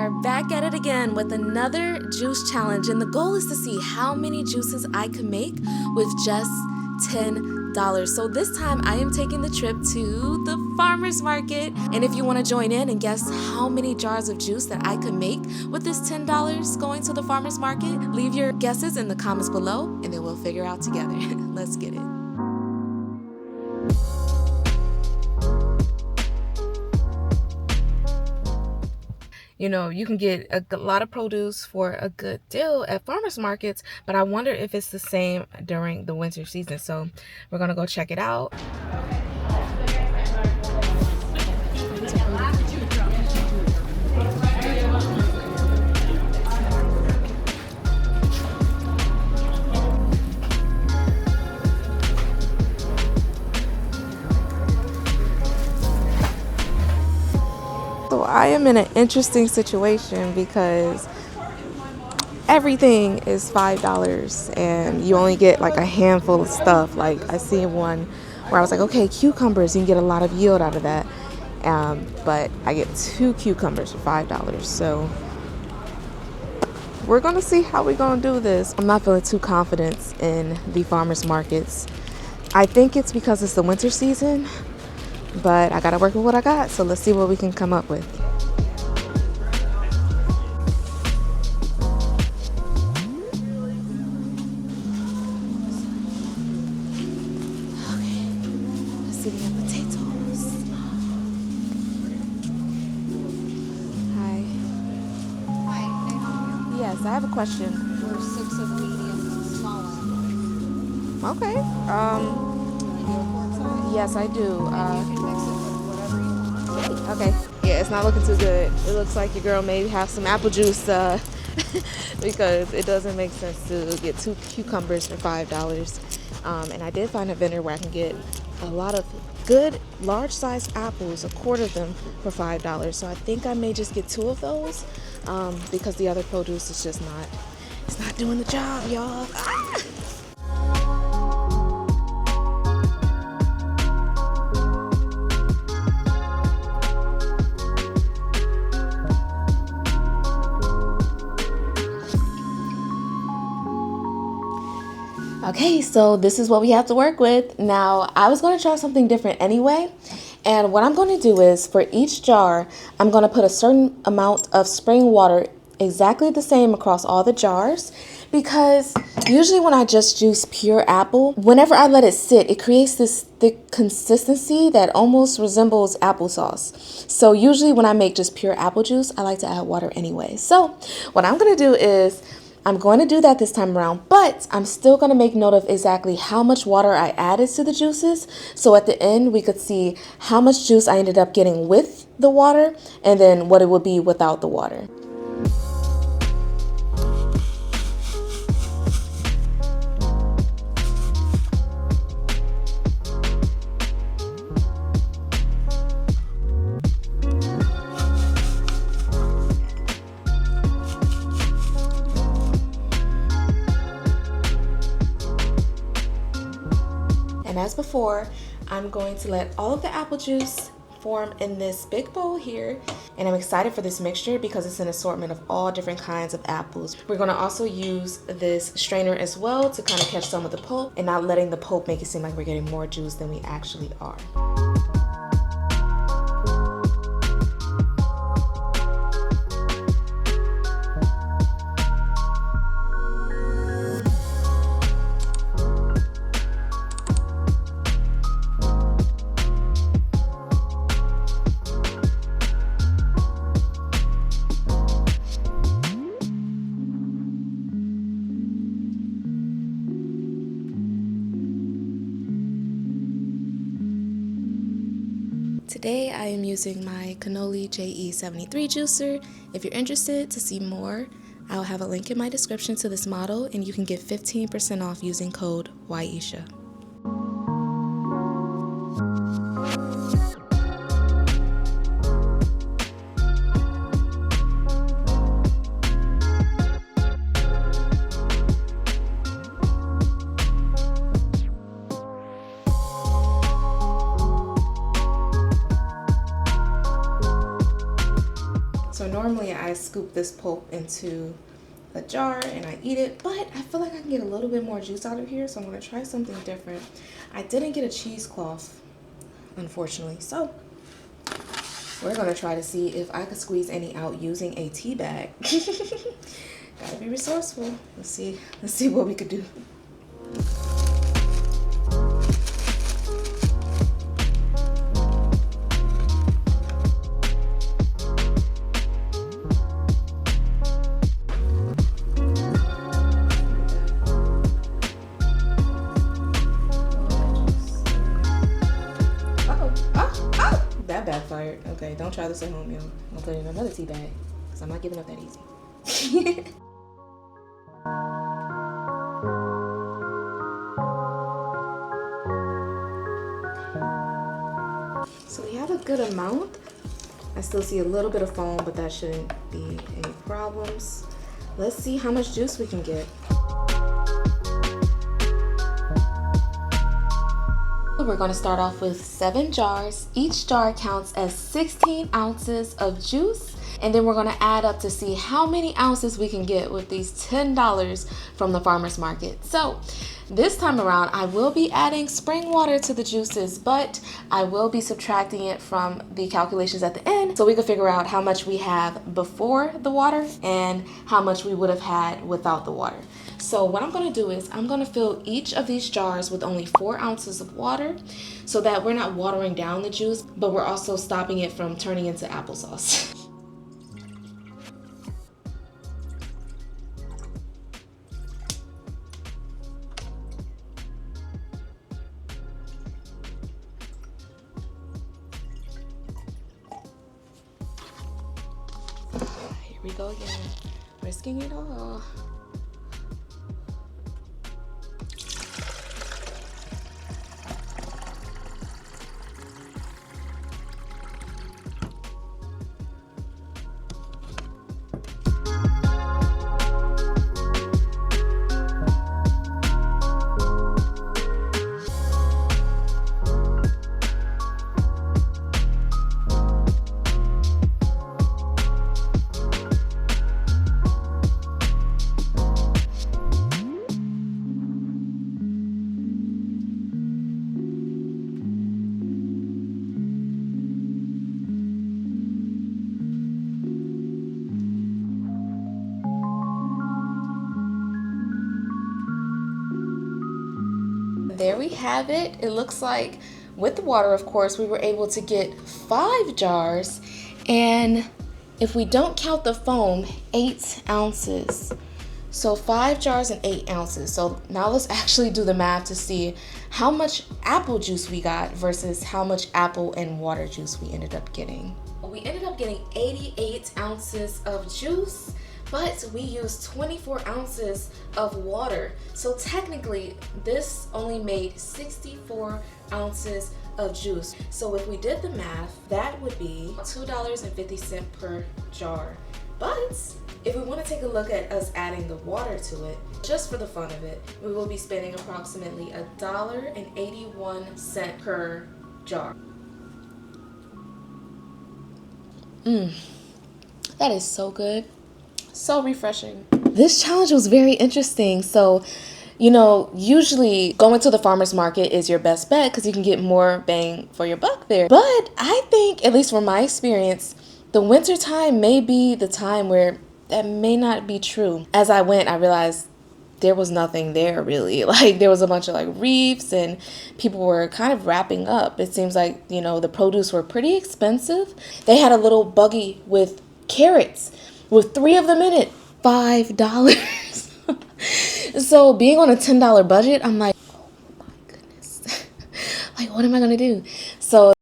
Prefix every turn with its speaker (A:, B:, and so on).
A: are back at it again with another juice challenge, and the goal is to see how many juices I can make with just $10. So this time I am taking the trip to the farmer's market, and if you want to join in and guess how many jars of juice that I could make with this $10 going to the farmer's market, leave your guesses in the comments below and then we'll figure out together. Let's get it. You know, you can get a lot of produce for a good deal at farmers markets, but I wonder if it's the same during the winter season. So we're gonna go check it out. So I am in an interesting situation because everything is $5 and you only get like a handful of stuff. Like I seen one where I was like, okay, cucumbers, you can get a lot of yield out of that. But I get 2 cucumbers for $5. So we're gonna see how we're gonna do this. I'm not feeling too confident in the farmers markets. I think it's because it's the winter season, but I gotta work with what I got. So let's see what we can come up with. Yes, I have a question.
B: We're 6 of medium, small one.
A: Okay.
B: You do a quart size?
A: Yes, I do.
B: And you can mix it with whatever you want.
A: Okay. Yeah, it's not looking too good. It looks like your girl may have some apple juice because it doesn't make sense to get 2 cucumbers for $5. And I did find a vendor where I can get a lot of good large-sized apples, a quart of them for $5. So I think I may just get 2 of those because the other produce is just not doing the job, y'all. Ah! Okay, so this is what we have to work with. Now, I was going to try something different anyway. And what I'm going to do is for each jar, I'm going to put a certain amount of spring water, exactly the same across all the jars. Because usually when I just juice pure apple, whenever I let it sit, it creates this thick consistency that almost resembles applesauce. So usually when I make just pure apple juice, I like to add water anyway. So what I'm going to do is I'm going to do that this time around, but I'm still going to make note of exactly how much water I added to the juices. So at the end, we could see how much juice I ended up getting with the water and then what it would be without the water. And as before, I'm going to let all of the apple juice form in this big bowl here. And I'm excited for this mixture because it's an assortment of all different kinds of apples. We're going to also use this strainer as well to kind of catch some of the pulp and not letting the pulp make it seem like we're getting more juice than we actually are. Today I am using my Cannoli JE73 juicer. If you're interested to see more, I'll have a link in my description to this model and you can get 15% off using code YESHA. So normally I scoop this pulp into a jar and I eat it, but I feel like I can get a little bit more juice out of here, so I'm going to try something different. I didn't get a cheesecloth, unfortunately, so we're going to try to see if I could squeeze any out using a tea bag. Gotta be resourceful. Let's see what we could do. That backfired. Okay, don't try this at home, y'all. I'm gonna put it in another tea bag because I'm not giving up that easy. So we have a good amount. I still see a little bit of foam, but that shouldn't be any problems. Let's see how much juice we can get. We're going to start off with 7 jars. Each jar counts as 16 ounces of juice, and then we're going to add up to see how many ounces we can get with these $10 from the farmer's market. So this time around, I will be adding spring water to the juices, but I will be subtracting it from the calculations at the end so we can figure out how much we have before the water and how much we would have had without the water. So what I'm going to do is I'm going to fill each of these jars with only 4 ounces of water so that we're not watering down the juice, but we're also stopping it from turning into applesauce. Here we go again, risking it all. There we have it. It looks like with the water, of course, we were able to get 5 jars, and if we don't count the foam, 8 ounces. So 5 jars and 8 ounces. So now let's actually do the math to see how much apple juice we got versus how much apple and water juice we ended up getting. We ended up getting 88 ounces of juice, but we used 24 ounces of water. So technically, this only made 64 ounces of juice. So if we did the math, that would be $2.50 per jar. But if we want to take a look at us adding the water to it, just for the fun of it, we will be spending approximately $1.81 per jar. That is so good. So refreshing. This challenge was very interesting. So, you know, usually going to the farmer's market is your best bet because you can get more bang for your buck there. But I think, at least from my experience, the winter time may be the time where that may not be true. As I went, I realized there was nothing there really. Like there was a bunch of like reefs and people were kind of wrapping up. It seems like, you know, the produce were pretty expensive. They had a little buggy with carrots with 3 of them in it, $5. So being on a $10 budget, I'm like, oh my goodness. Like, what am I gonna do? So